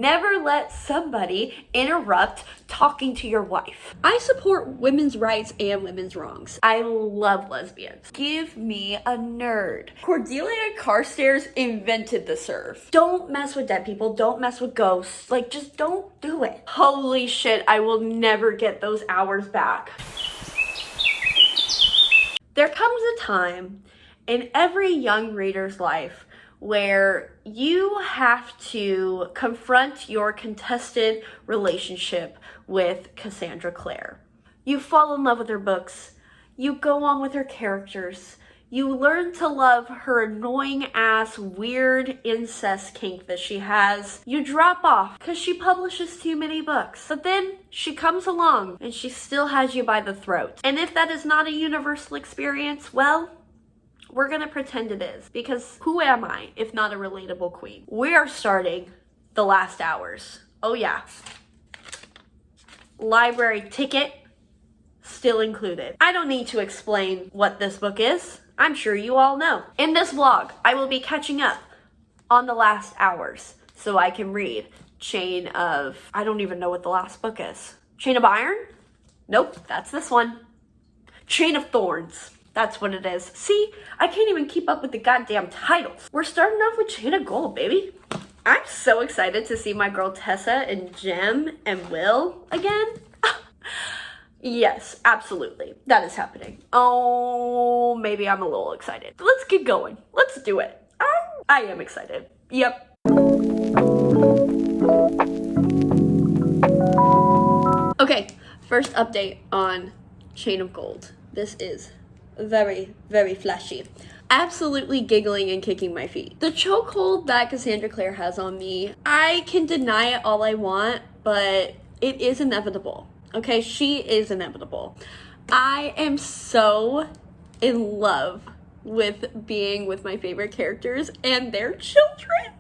Never let somebody interrupt talking to your wife. I support women's rights and women's wrongs. I love lesbians. Give me a nerd. Cordelia Carstairs invented the serve. Don't mess with dead people. Don't mess with ghosts. Like, just don't do it. Holy shit, I will never get those hours back. There comes a time in every young reader's life where you have to confront your contested relationship with Cassandra Clare. You fall in love with her books, you go on with her characters, you learn to love her annoying ass weird incest kink that she has. You drop off because she publishes too many books. But then she comes along and she still has you by the throat. And if that is not a universal experience, well, we're gonna pretend it is, because who am I if not a relatable queen? We are starting the last hours. Oh yeah. Library ticket still included. I don't need to explain what this book is. I'm sure you all know. In this vlog, I will be catching up on the last hours so I can read Chain of, I don't even know what the last book is. Chain of Iron? Nope, that's this one. Chain of Thorns. That's what it is. See, I can't even keep up with the goddamn titles. We're starting off with Chain of Gold, baby. I'm so excited to see my girl Tessa and Jem and Will again. Yes, absolutely. That is happening. Oh, maybe I'm a little excited. Let's get going. Let's do it. I am excited. Yep. Okay, first update on Chain of Gold. This is very, very flashy. Absolutely giggling and kicking my feet. The chokehold that Cassandra Clare has on me, I can deny it all I want, but it is inevitable. Okay, she is inevitable. I am so in love with being with my favorite characters and their children.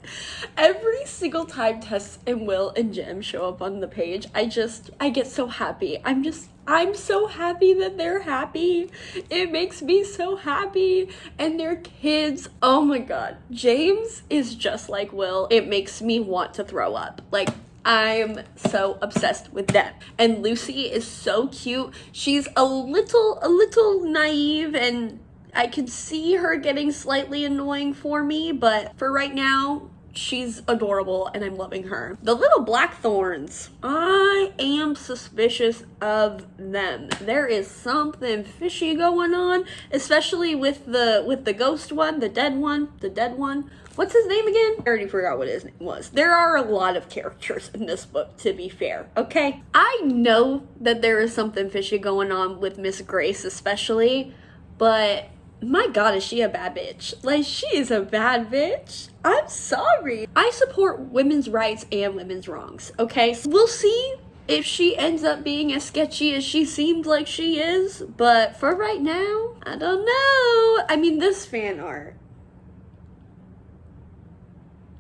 Every single time Tess and Will and Jem show up on the page, I get so happy. I'm so happy that they're happy. It makes me so happy. And their kids, oh my god. James is just like Will. It makes me want to throw up. Like, I'm so obsessed with them. And Lucy is so cute. She's a little naive, and I can see her getting slightly annoying for me, but for right now, she's adorable and I'm loving her. The little black thorns, I am suspicious of them. There is something fishy going on, especially with the ghost one, the dead one. What's his name again? I already forgot what his name was. There are a lot of characters in this book, to be fair, okay? I know that there is something fishy going on with Miss Grace especially, but my god, is she a bad bitch. Like, she is a bad bitch. I'm sorry. I support women's rights and women's wrongs, okay? So we'll see if she ends up being as sketchy as she seems like she is, but for right now, I don't know. I mean, this fan art.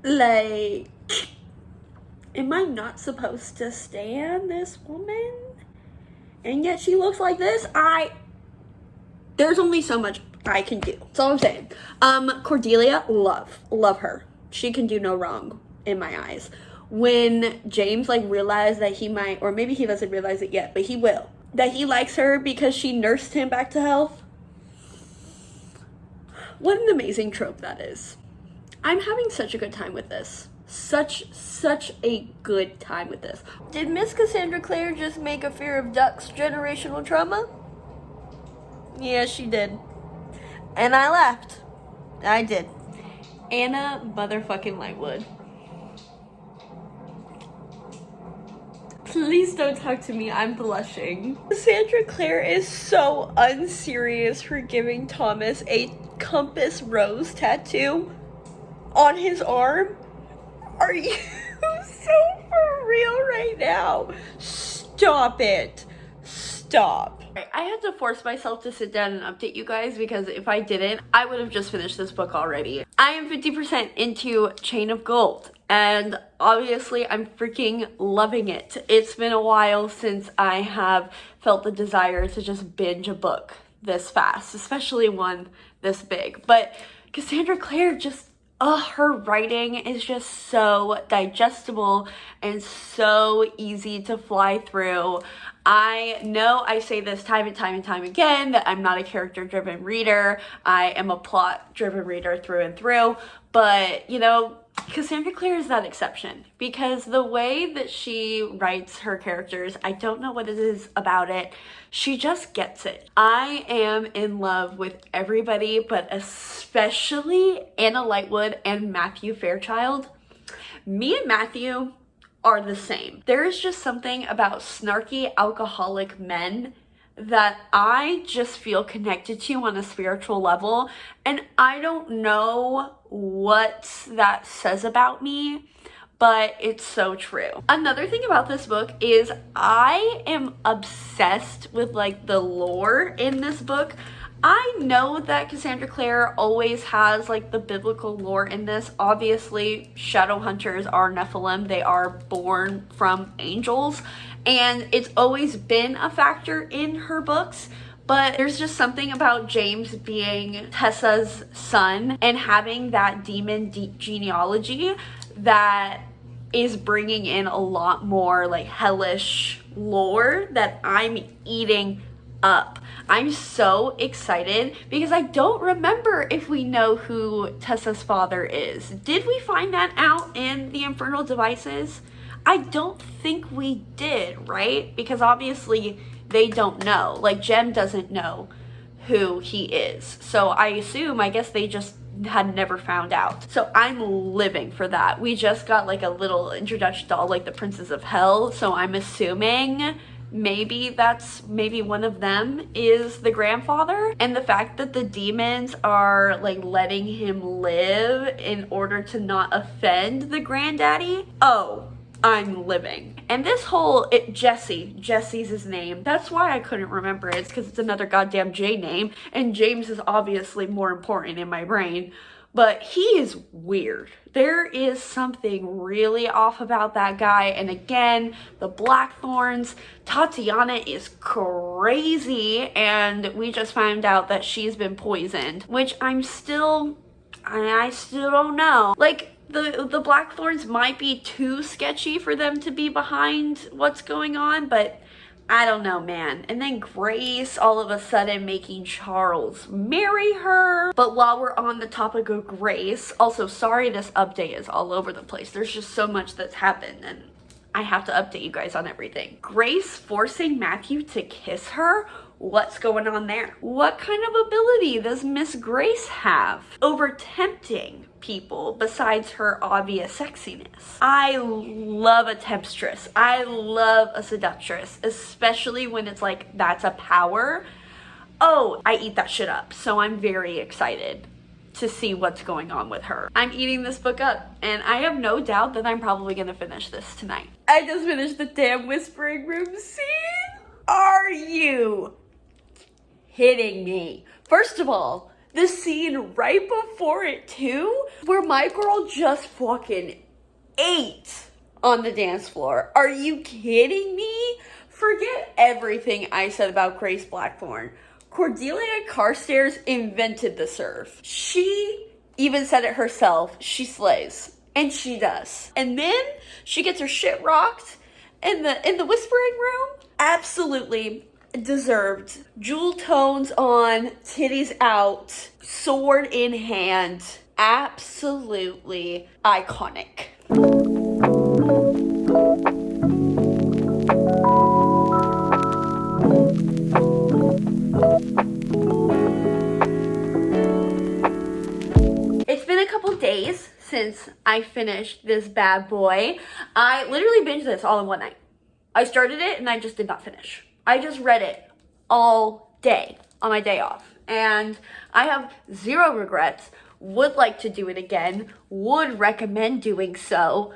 Like, am I not supposed to stand this woman? And yet she looks like this? There's only so much I can do. That's all I'm saying. Cordelia, love her. She can do no wrong in my eyes. When James realized that he might, or maybe he doesn't realize it yet, but he will, that he likes her because she nursed him back to health. What an amazing trope that is. I'm having such a good time with this. Such a good time with this. Did Miss Cassandra Clare just make a Fear of Ducks generational trauma? Yeah, she did. And I laughed. I did. Anna motherfucking Lightwood. Please don't talk to me, I'm blushing. Cassandra Clare is so unserious for giving Thomas a compass rose tattoo on his arm. Are you so for real right now? Stop it. Stop. I had to force myself to sit down and update you guys, because if I didn't, I would have just finished this book already. I am 50% into Chain of Gold, and obviously I'm freaking loving it. It's been a while since I have felt the desire to just binge a book this fast, especially one this big. But Cassandra Clare just her writing is just so digestible and so easy to fly through. I know I say this time and time and time again that I'm not a character-driven reader. I am a plot-driven reader through and through. But, you know, Cassandra Clare is that exception because the way that she writes her characters, I don't know what it is about it. She just gets it. I am in love with everybody, but especially Anna Lightwood and Matthew Fairchild. Me and Matthew are the same. There is just something about snarky alcoholic men that I just feel connected to on a spiritual level, and I don't know what that says about me, but it's so true. Another thing about this book is I am obsessed with like the lore in this book. I know that Cassandra Clare always has like the biblical lore in this. Obviously, shadow hunters are Nephilim. They are born from angels, and it's always been a factor in her books. But there's just something about James being Tessa's son and having that demon genealogy that is bringing in a lot more like hellish lore that I'm eating up. I'm so excited because I don't remember if we know who Tessa's father is. Did we find that out in the Infernal Devices? I don't think we did, right? Because obviously they don't know. Like Jem doesn't know who he is. So I guess they just had never found out. So I'm living for that. We just got like a little introduction to all like the princes of hell. So I'm assuming maybe one of them is the grandfather, and the fact that the demons are like letting him live in order to not offend the granddaddy. Oh, I'm living. And this whole Jesse's his name. That's why I couldn't remember it. It's because it's another goddamn J name, and James is obviously more important in my brain. But he is weird. There is something really off about that guy. And again, the Black Thorns, Tatiana is crazy. And we just found out that she's been poisoned, which I still don't know. Like, the Black Thorns might be too sketchy for them to be behind what's going on, but I don't know, man. And then Grace all of a sudden making Charles marry her. But while we're on the topic of Grace, also sorry this update is all over the place. There's just so much that's happened and I have to update you guys on everything. Grace forcing Matthew to kiss her? What's going on there? What kind of ability does Miss Grace have over tempting people besides her obvious sexiness? I love a temptress. I love a seductress, especially when it's like that's a power. Oh, I eat that shit up. So I'm very excited to see what's going on with her. I'm eating this book up, and I have no doubt that I'm probably gonna finish this tonight. I just finished the damn Whispering Room scene. Are you kidding me? First of all, the scene right before it too, where my girl just fucking ate on the dance floor. Are you kidding me? Forget everything I said about Grace Blackthorne. Cordelia Carstairs invented the serve. She even said it herself. She slays. And she does. And then she gets her shit rocked in the Whispering Room. Absolutely deserved. Jewel tones on, titties out, sword in hand. Absolutely iconic. It's been a couple days since I finished this bad boy. I literally binged this all in one night. I started it and I just did not finish. I just read it all day on my day off, and I have zero regrets. Would like to do it again. Would recommend doing so.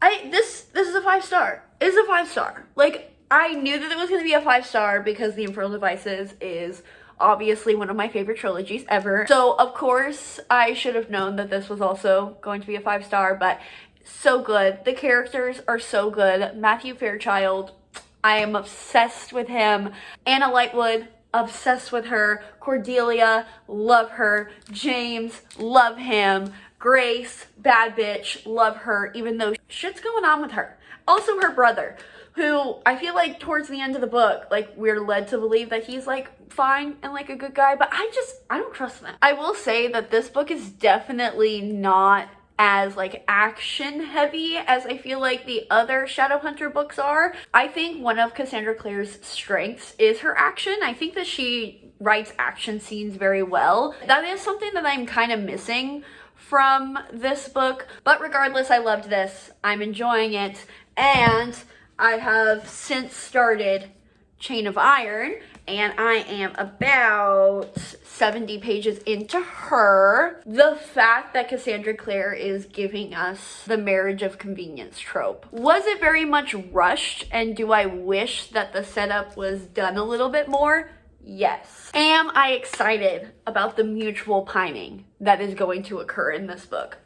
This is a 5-star. It's a 5-star. Like, I knew that it was going to be a 5-star because The Infernal Devices is obviously one of my favorite trilogies ever. So of course I should have known that this was also going to be a 5-star, but so good. The characters are so good. Matthew Fairchild, I am obsessed with him. Anna Lightwood, obsessed with her. Cordelia, love her. James, love him. Grace, bad bitch, love her, even though shit's going on with her. Also her brother, who I feel like towards the end of the book, like we're led to believe that he's like fine and like a good guy, but I don't trust them. I will say that this book is definitely not as like action heavy as I feel like the other Shadowhunter books are. I think one of Cassandra Clare's strengths is her action. I think that she writes action scenes very well. That is something that I'm kind of missing from this book, but regardless, I loved this. I'm enjoying it, and I have since started Chain of Iron, and I am about 70 pages into her. The fact that Cassandra Clare is giving us the marriage of convenience trope. Was it very much rushed, and do I wish that the setup was done a little bit more? Yes. Am I excited about the mutual pining that is going to occur in this book?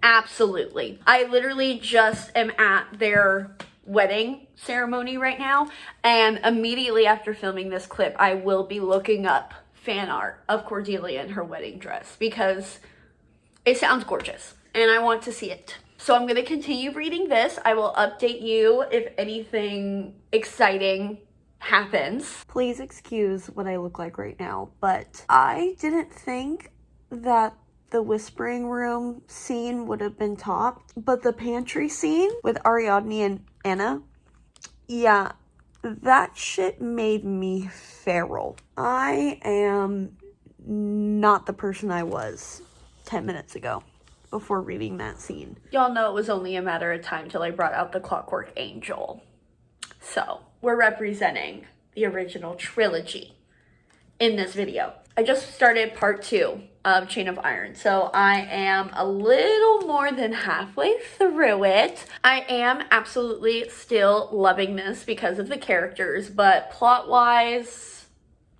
Absolutely. I literally just am at their wedding ceremony right now, and immediately after filming this clip, I will be looking up fan art of Cordelia in her wedding dress because it sounds gorgeous and I want to see it. So I'm going to continue reading this. I will update you if anything exciting happens. Please excuse what I look like right now, but I didn't think that the whispering room scene would have been topped, but the pantry scene with Ariadne and Anna, yeah, that shit made me feral. I am not the person I was 10 minutes ago before reading that scene. Y'all know it was only a matter of time till I brought out the Clockwork Angel. So, we're representing the original trilogy in this video. I just started part 2 of Chain of Iron, so I am a little more than halfway through it. I am absolutely still loving this because of the characters, but plot-wise,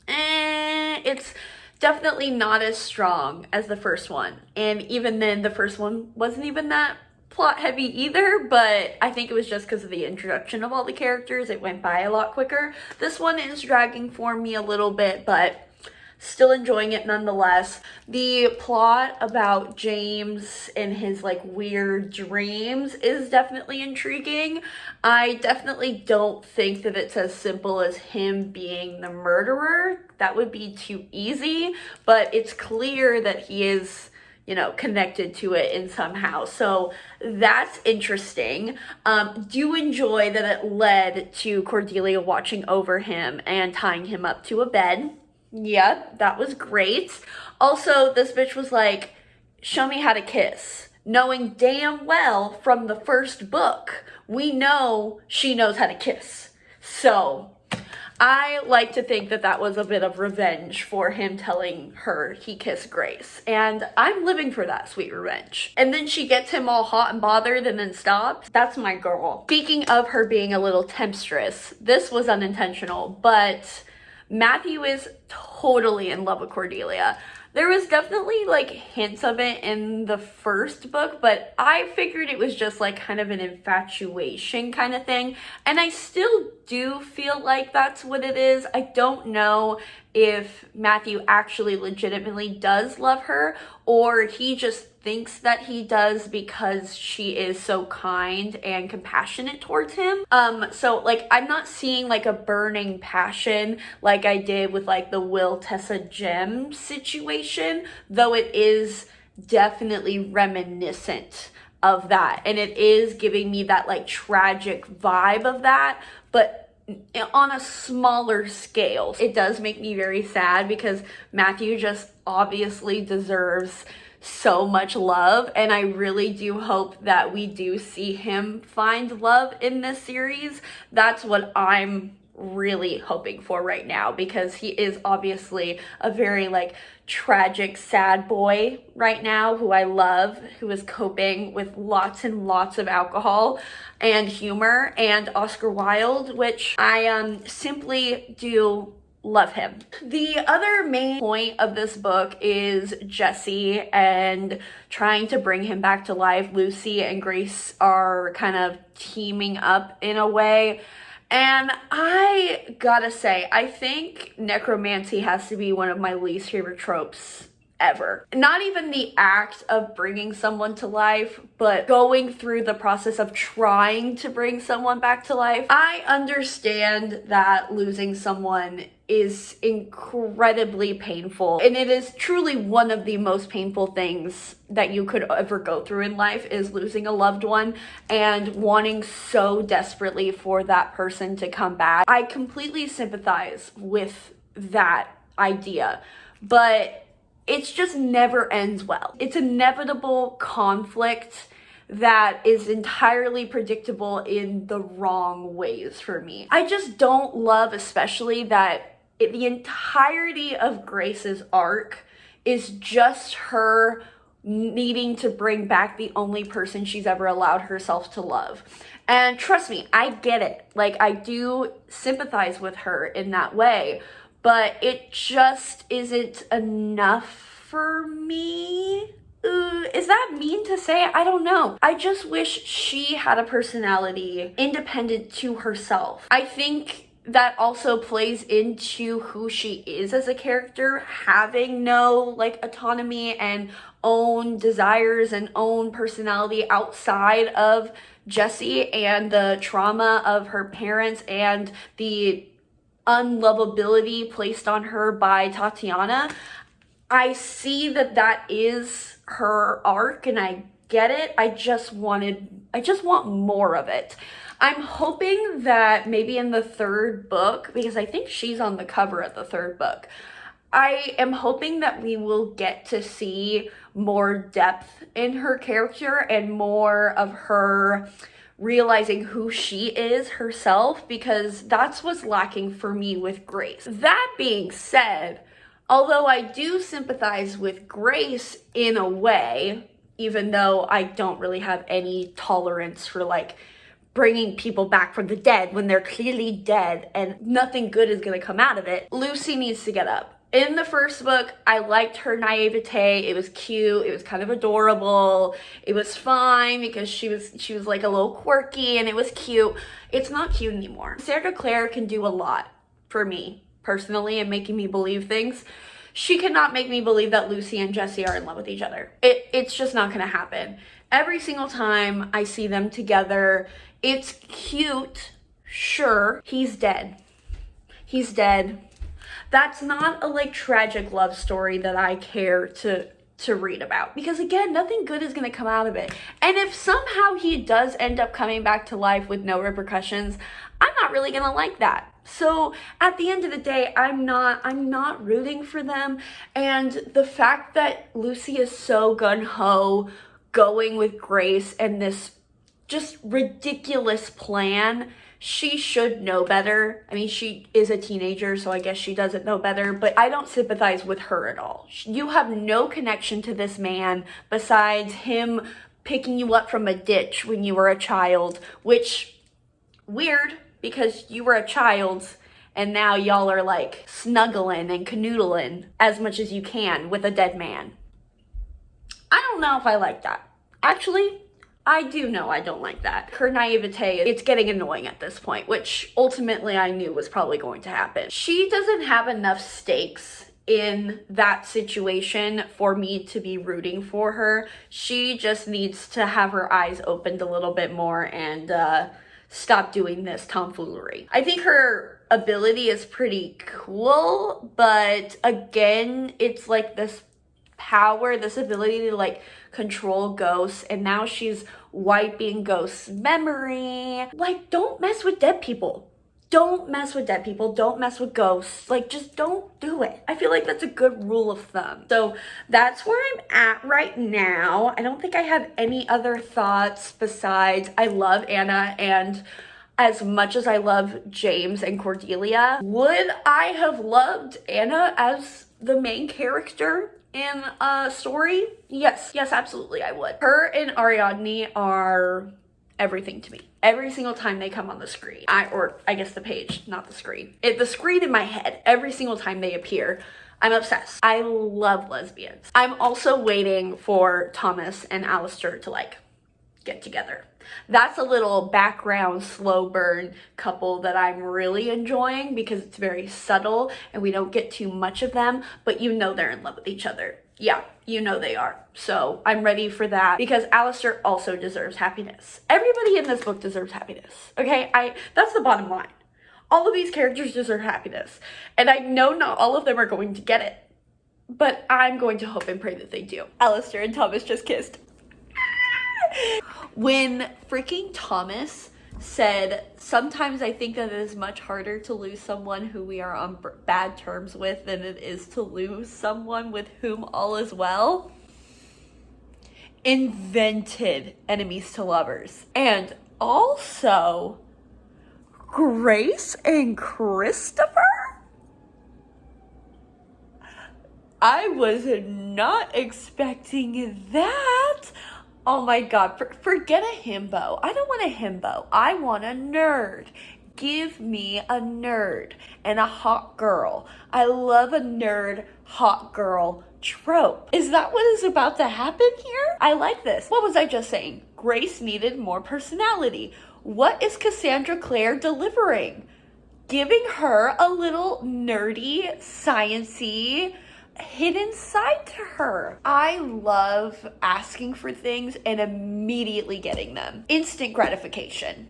it's definitely not as strong as the first one. And even then, the first one wasn't even that plot heavy either, but I think it was just because of the introduction of all the characters. It went by a lot quicker. This one is dragging for me a little bit, but still enjoying it nonetheless. The plot about James and his like weird dreams is definitely intriguing. I definitely don't think that it's as simple as him being the murderer. That would be too easy, but it's clear that he is, you know, connected to it in somehow. So that's interesting. Do enjoy that it led to Cordelia watching over him and tying him up to a bed. Yeah, that was great. Also, this bitch was like, show me how to kiss. Knowing damn well from the first book, we know she knows how to kiss. So I like to think that that was a bit of revenge for him telling her he kissed Grace. And I'm living for that sweet revenge. And then she gets him all hot and bothered and then stops. That's my girl. Speaking of her being a little temptress, this was unintentional, but Matthew is totally in love with Cordelia. There was definitely like hints of it in the first book, but I figured it was just like kind of an infatuation kind of thing. And I still do feel like that's what it is. I don't know if Matthew actually legitimately does love her, or he just thinks that he does because she is so kind and compassionate towards him. So like I'm not seeing like a burning passion like I did with like the Will Tessa Jem situation, though it is definitely reminiscent of that, and it is giving me that like tragic vibe of that, but on a smaller scale. It does make me very sad because Matthew just obviously deserves so much love, and I really do hope that we do see him find love in this series. That's what I'm really hoping for right now, because he is obviously a very like tragic, sad boy right now who I love, who is coping with lots and lots of alcohol and humor and Oscar Wilde, which I simply do love him. The other main point of this book is Jesse and trying to bring him back to life. Lucy and Grace are kind of teaming up in a way. And I gotta say, I think necromancy has to be one of my least favorite tropes ever. Not even the act of bringing someone to life, but going through the process of trying to bring someone back to life. I understand that losing someone is incredibly painful, and it is truly one of the most painful things that you could ever go through in life, is losing a loved one and wanting so desperately for that person to come back. I completely sympathize with that idea, but it's just never ends well. It's inevitable conflict that is entirely predictable in the wrong ways for me. I just don't love, especially that the entirety of Grace's arc is just her needing to bring back the only person she's ever allowed herself to love. And trust me, I get it. Like, I do sympathize with her in that way, but it just isn't enough for me. Is that mean to say? I don't know. I just wish she had a personality independent to herself. I think that also plays into who she is as a character, having no like autonomy and own desires and own personality outside of Jessie and the trauma of her parents and the unlovability placed on her by Tatiana. I see that that is her arc, and I get it. I just want more of it. I'm hoping that maybe in the third book, because I think she's on the cover of the third book, I am hoping that we will get to see more depth in her character and more of her realizing who she is herself, because that's what's lacking for me with Grace. That being said, although I do sympathize with Grace in a way, even though I don't really have any tolerance for like bringing people back from the dead when they're clearly dead and nothing good is going to come out of it, Lucy needs to get up. In the first book, I liked her naivete. It was cute. It was kind of adorable. It was fine because she was like a little quirky and it was cute. It's not cute anymore. Sarah Claire can do a lot for me personally and making me believe things. She cannot make me believe that Lucy and Jessie are in love with each other. It's just not gonna happen. Every single time I see them together, it's cute. Sure, he's dead. He's dead. That's not a like tragic love story that I care to read about, because again, nothing good is going to come out of it. And if somehow he does end up coming back to life with no repercussions, I'm not really going to like that. So at the end of the day, I'm not rooting for them. And the fact that Lucy is so gung-ho going with Grace and this just ridiculous plan, she should know better. I mean, she is a teenager, so I guess she doesn't know better, but I don't sympathize with her at all. You have no connection to this man besides him picking you up from a ditch when you were a child, which, weird, because you were a child and now y'all are like snuggling and canoodling as much as you can with a dead man. I don't know if I like that. Actually, I do know I don't like that. Her naivete, it's getting annoying at this point, which ultimately I knew was probably going to happen. She doesn't have enough stakes in that situation for me to be rooting for her. She just needs to have her eyes opened a little bit more and stop doing this tomfoolery. I think her ability is pretty cool, but again, it's like this power, this ability to like control ghosts, and now she's wiping ghosts' memory. Like, don't mess with dead people. Don't mess with dead people. Don't mess with ghosts. Like, just don't do it. I feel like that's a good rule of thumb. So that's where I'm at right now. I don't think I have any other thoughts besides I love Anna, and as much as I love James and Cordelia, would I have loved Anna as the main character in a story? Yes, absolutely I would. Her and Ariadne are everything to me. Every single time they come on the screen, or I guess the page, not the screen. The screen in my head, every single time they appear, I'm obsessed. I love lesbians. I'm also waiting for Thomas and Alistair to like get together. That's a little background slow burn couple that I'm really enjoying because it's very subtle and we don't get too much of them, but you know they're in love with each other. Yeah, you know they are. So I'm ready for that because Alistair also deserves happiness. Everybody in this book deserves happiness, okay? That's the bottom line. All of these characters deserve happiness. And I know not all of them are going to get it, but I'm going to hope and pray that they do. Alistair and Thomas just kissed. When freaking Thomas said, sometimes I think that it is much harder to lose someone who we are on bad terms with than it is to lose someone with whom all is well. Invented enemies to lovers. And also, Grace and Christopher? I was not expecting that. Oh my god, forget a himbo. I don't want a himbo. I want a nerd. Give me a nerd and a hot girl. I love a nerd, hot girl trope. Is that what is about to happen here? I like this. What was I just saying? Grace needed more personality. What is Cassandra Clare delivering? Giving her a little nerdy, sciencey, hidden side to her. I love asking for things and immediately getting them. Instant gratification.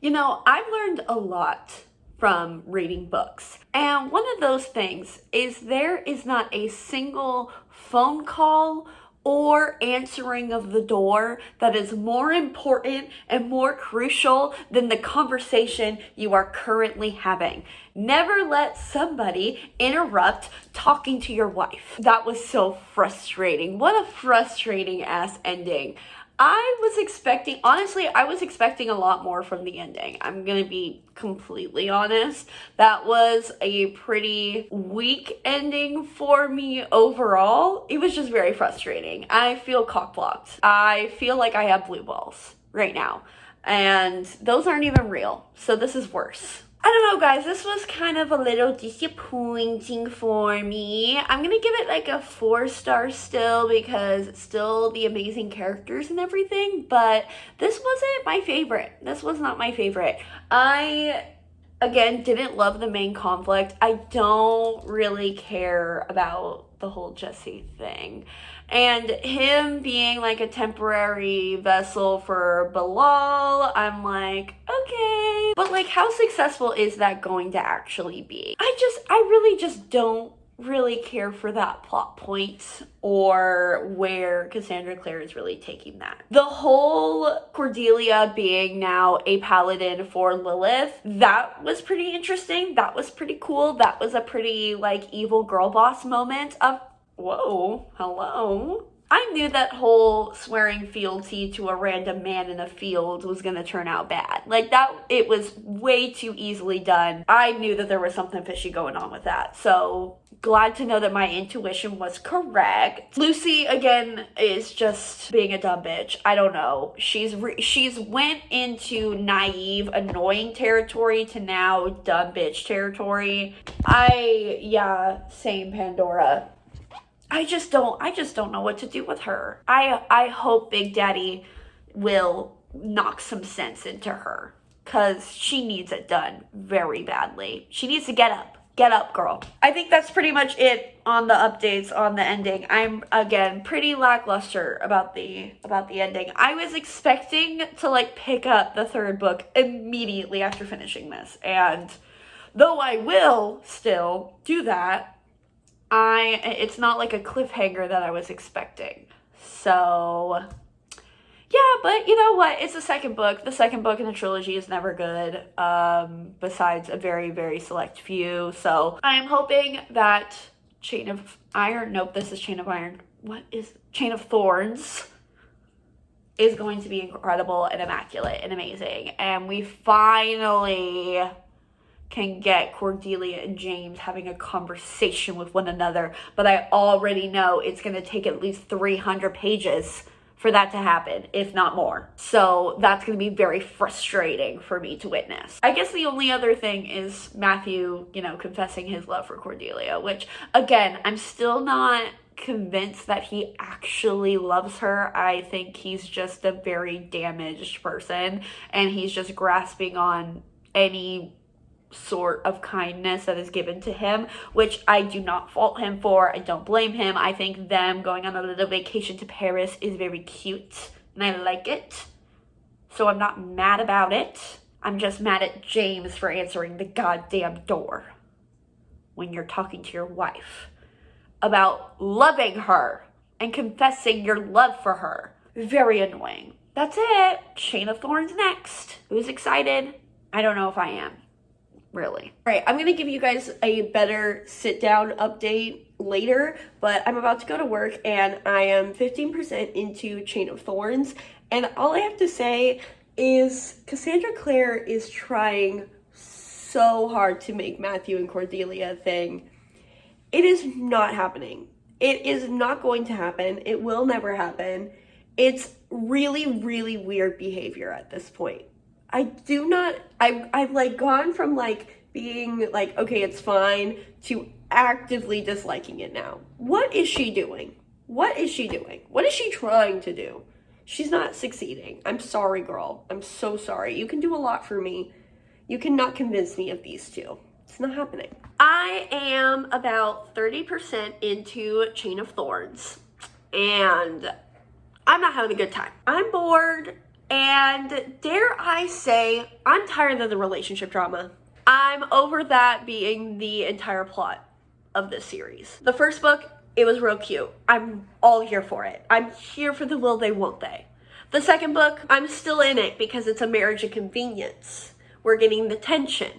You know, I've learned a lot from reading books. And one of those things is there is not a single phone call or answering of the door that is more important and more crucial than the conversation you are currently having. Never let somebody interrupt talking to your wife. That was so frustrating. What a frustrating ass ending. I was expecting a lot more from the ending. I'm gonna be completely honest. That was a pretty weak ending for me overall. It was just very frustrating. I feel cock-blocked. I feel like I have blue balls right now. And those aren't even real. So this is worse. I don't know, guys, this was kind of a little disappointing for me. I'm gonna give it like a 4-star still because it's still the amazing characters and everything, but this wasn't my favorite. This was not my favorite. I, again, didn't love the main conflict. I don't really care about the whole Jesse thing. And him being like a temporary vessel for Bilal, I'm like, okay. But like, how successful is that going to actually be? I really just don't really care for that plot point or where Cassandra Clare is really taking that. The whole Cordelia being now a paladin for Lilith, that was pretty interesting. That was pretty cool. That was a pretty like evil girl boss moment of, whoa, hello. I knew that whole swearing fealty to a random man in a field was gonna turn out bad. Like that, it was way too easily done. I knew that there was something fishy going on with that. So glad to know that my intuition was correct. Lucy, again, is just being a dumb bitch. I don't know. She's went into naive, annoying territory to now dumb bitch territory. Same Pandora. I just don't know what to do with her. I hope Big Daddy will knock some sense into her because she needs it done very badly. She needs to get up. Get up, girl. I think that's pretty much it on the updates on the ending. I'm, again, pretty lackluster about the ending. I was expecting to like pick up the third book immediately after finishing this, and though I will still do that, it's not like a cliffhanger that I was expecting. So yeah, but you know what? It's the second book. The second book in the trilogy is never good, besides a very, very select few. So I'm hoping that Chain of Iron, nope, this is Chain of Iron. What is Chain of Thorns? Is going to be incredible and immaculate and amazing. And we finally can get Cordelia and James having a conversation with one another, but I already know it's going to take at least 300 pages for that to happen, if not more. So that's going to be very frustrating for me to witness. I guess the only other thing is Matthew, confessing his love for Cordelia, which again, I'm still not convinced that he actually loves her. I think he's just a very damaged person, and he's just grasping on any sort of kindness that is given to him, which I do not fault him for. I don't blame him. I think them going on a little vacation to Paris is very cute, and I like it. So I'm not mad about it. I'm just mad at James for answering the goddamn door when you're talking to your wife about loving her and confessing your love for her. Very annoying. That's it. Chain of Thorns next. Who's excited? I don't know if I am. Really. All right, I'm going to give you guys a better sit-down update later, but I'm about to go to work, and I am 15% into Chain of Thorns, and all I have to say is Cassandra Clare is trying so hard to make Matthew and Cordelia a thing. It is not happening. It is not going to happen. It will never happen. It's really, really weird behavior at this point. I've like gone from like being like, okay, it's fine, to actively disliking it now. What is she doing? What is she doing? What is she trying to do? She's not succeeding. I'm sorry, girl. I'm so sorry. You can do a lot for me. You cannot convince me of these two. It's not happening. I am about 30% into Chain of Thorns, and I'm not having a good time. I'm bored. And dare I say, I'm tired of the relationship drama. I'm over that being the entire plot of this series. The first book, it was real cute. I'm all here for it. I'm here for the will they, won't they. The second book, I'm still in it because it's a marriage of convenience. We're getting the tension.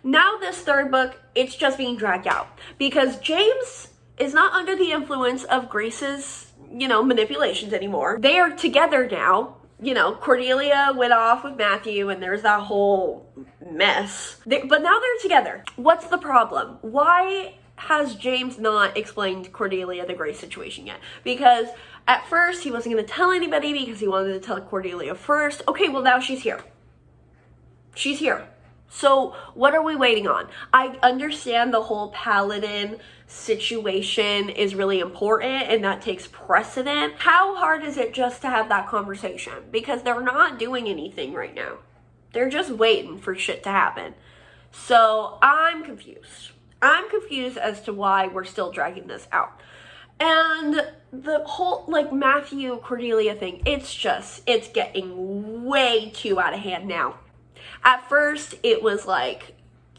Now this third book, it's just being dragged out because James is not under the influence of Grace's, manipulations anymore. They are together now. Cordelia went off with Matthew and there's that whole mess. But now they're together. What's the problem? Why has James not explained Cordelia the Grace situation yet? Because at first he wasn't going to tell anybody because he wanted to tell Cordelia first. Okay, well now she's here. She's here. So what are we waiting on? I understand the whole paladin situation is really important and that takes precedent. How hard is it just to have that conversation? Because they're not doing anything right now. They're just waiting for shit to happen. So I'm confused. I'm confused as to why we're still dragging this out. And the whole Matthew Cordelia thing, it's getting way too out of hand now. At first, it was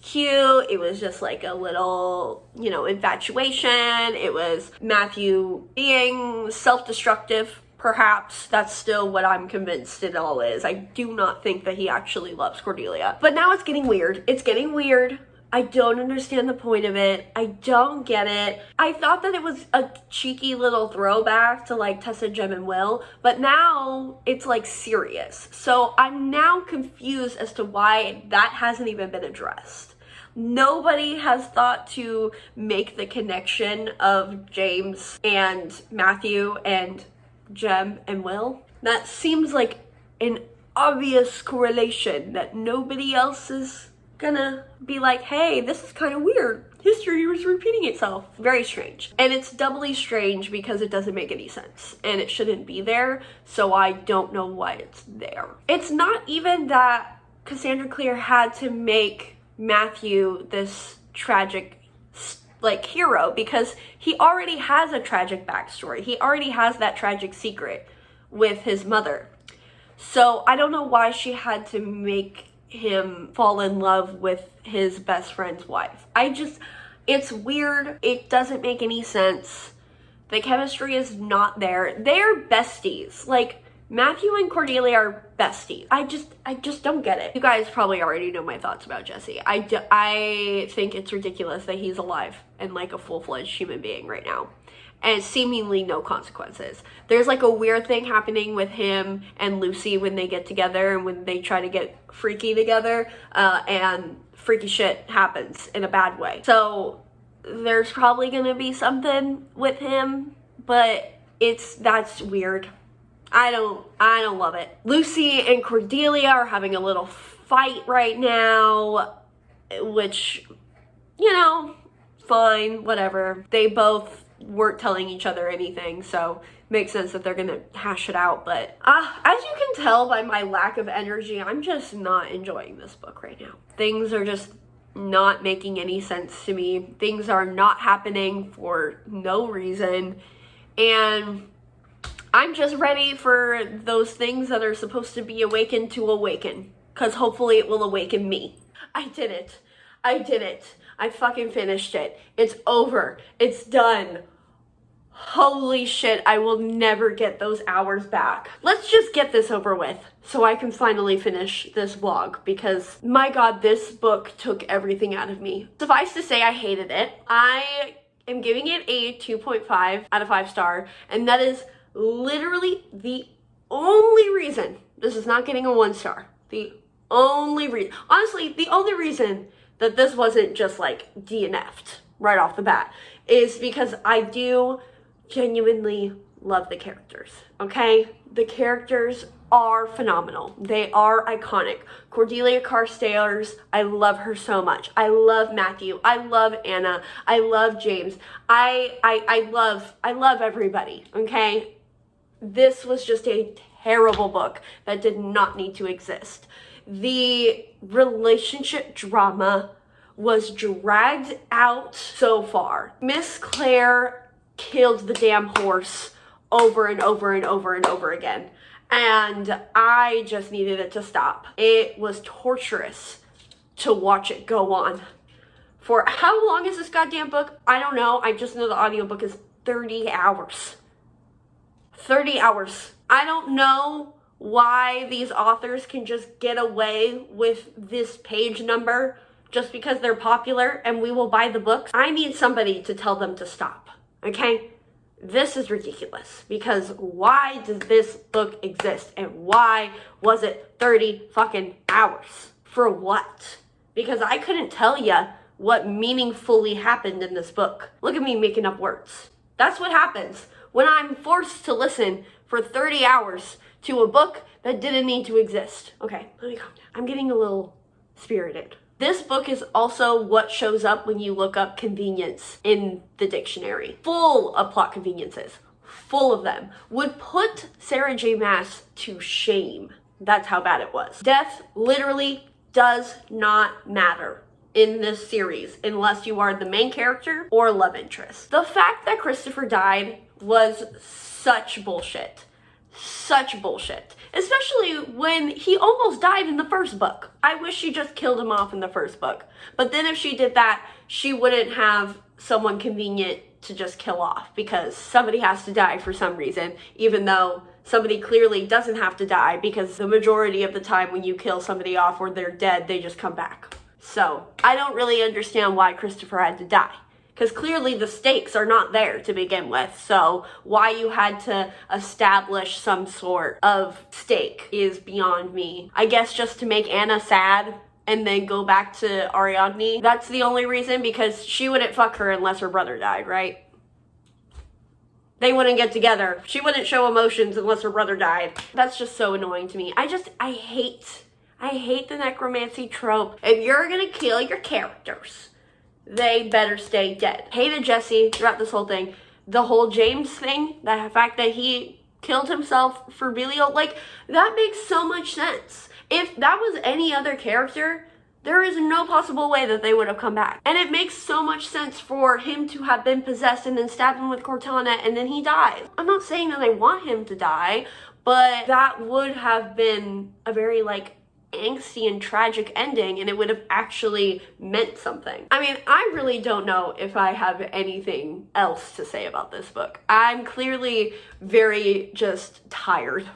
cute. It was just a little, infatuation. It was Matthew being self-destructive, perhaps. That's still what I'm convinced it all is. I do not think that he actually loves Cordelia. But now it's getting weird. It's getting weird. I don't understand the point of it. I don't get it. I thought that it was a cheeky little throwback to Tessa, Jem, and Will, but now it's serious. So I'm now confused as to why that hasn't even been addressed. Nobody has thought to make the connection of James and Matthew and Jem and Will. That seems like an obvious correlation that nobody else is gonna be hey, this is kind of weird. History is repeating itself. Very strange. And it's doubly strange because it doesn't make any sense. And it shouldn't be there, so I don't know why it's there. It's not even that Cassandra Clare had to make Matthew this tragic hero, because he already has a tragic backstory. He already has that tragic secret with his mother. So I don't know why she had to make him fall in love with his best friend's wife. It's weird. It doesn't make any sense. The chemistry is not there. They're besties. Matthew and Cordelia are besties. I just don't get it. You guys probably already know my thoughts about Jesse. I think it's ridiculous that he's alive and a full-fledged human being right now. And seemingly no consequences. There's a weird thing happening with him and Lucy when they get together and when they try to get freaky together, and freaky shit happens in a bad way. So there's probably gonna be something with him, but that's weird. I don't love it. Lucy and Cordelia are having a little fight right now, which, fine, whatever. They both weren't telling each other anything, so makes sense that they're gonna hash it out. But as you can tell by my lack of energy, I'm just not enjoying this book right now. Things are just not making any sense to me. Things are not happening for no reason, and I'm just ready for those things that are supposed to be awakened to awaken, because hopefully it will awaken me. I did it. I did it. I fucking finished it. It's over. It's done. Holy shit, I will never get those hours back. Let's just get this over with so I can finally finish this vlog, because my god, this book took everything out of me. Suffice to say, I hated it. I am giving it a 2.5 out of 5 star, and that is literally the only reason this is not getting a 1 star. The only reason, honestly, the only reason that this wasn't just like DNF'd right off the bat is because I do genuinely love the characters, okay? The characters are phenomenal. They are iconic. Cordelia Carstairs, I love her so much. I love Matthew. I love Anna. I love James. I love everybody, okay? This was just a terrible book that did not need to exist. The relationship drama was dragged out so far. Miss Claire killed the damn horse over and over and over and over again, and I just needed it to stop. It was torturous to watch it go on. For how long is this goddamn book? I don't know. I just know the audiobook is 30 hours. 30 hours. I don't know why these authors can just get away with this page number just because they're popular and we will buy the books. I need somebody to tell them to stop, okay? This is ridiculous, because why does this book exist, and why was it 30 fucking hours? For what? Because I couldn't tell ya what meaningfully happened in this book. Look at me making up words. That's what happens when I'm forced to listen for 30 hours to a book that didn't need to exist. Okay, let me calm down. I'm getting a little spirited. This book is also what shows up when you look up convenience in the dictionary. Full of plot conveniences. Full of them. Would put Sarah J. Maas to shame. That's how bad it was. Death literally does not matter in this series unless you are the main character or love interest. The fact that Christopher died was such bullshit. Such bullshit. Especially when he almost died in the first book. I wish she just killed him off in the first book. But then if she did that, she wouldn't have someone convenient to just kill off, because somebody has to die for some reason, even though somebody clearly doesn't have to die, because the majority of the time when you kill somebody off or they're dead, they just come back. So I don't really understand why Christopher had to die, because clearly the stakes are not there to begin with. So why you had to establish some sort of stake is beyond me. I guess just to make Anna sad and then go back to Ariadne. That's the only reason, because she wouldn't fuck her unless her brother died, right? They wouldn't get together. She wouldn't show emotions unless her brother died. That's just so annoying to me. I hate the necromancy trope. If you're gonna kill your characters, they better stay dead. Hated Jesse throughout this whole thing. The whole James thing, the fact that he killed himself for Belial, like, that makes so much sense. If that was any other character, there is no possible way that they would have come back. And it makes so much sense for him to have been possessed and then stabbed him with Cortana and then he dies. I'm not saying that I want him to die, but that would have been a very, like, angsty and tragic ending, and it would have actually meant something. I mean, I really don't know if I have anything else to say about this book. I'm clearly very just tired,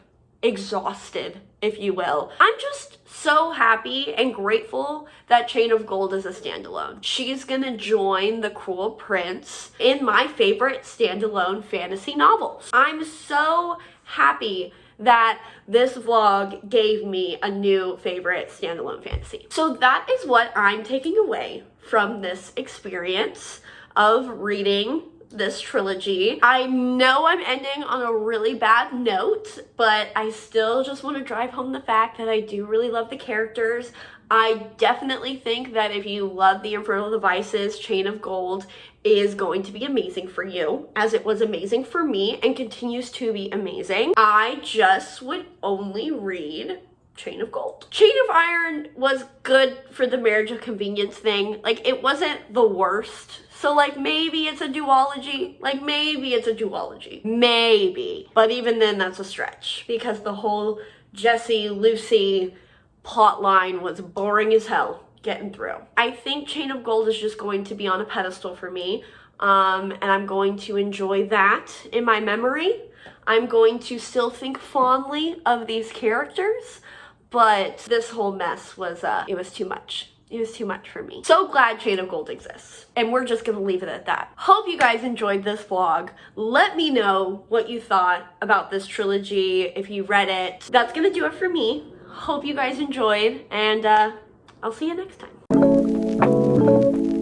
exhausted, if you will. I'm just so happy and grateful that Chain of Gold is a standalone. She's gonna join The Cruel Prince in my favorite standalone fantasy novels. I'm so happy that this vlog gave me a new favorite standalone fantasy. So that is what I'm taking away from this experience of reading this trilogy. I know I'm ending on a really bad note, but I still just want to drive home the fact that I do really love the characters. I definitely think that if you love the Infernal Devices, Chain of Gold, is going to be amazing for you, as it was amazing for me and continues to be amazing. I just would only read Chain of Gold. Chain of Iron was good for the marriage of convenience thing. Like, it wasn't the worst. So, like, maybe it's a duology. Maybe. But even then, that's a stretch. Because the whole Jesse, Lucy plot line was boring as hell getting through. I think Chain of Gold is just going to be on a pedestal for me. And I'm going to enjoy that in my memory. I'm going to still think fondly of these characters. But this whole mess was, it was too much. It was too much for me. So glad Chain of Gold exists. And we're just gonna leave it at that. Hope you guys enjoyed this vlog. Let me know what you thought about this trilogy, if you read it. That's gonna do it for me. Hope you guys enjoyed, and I'll see you next time.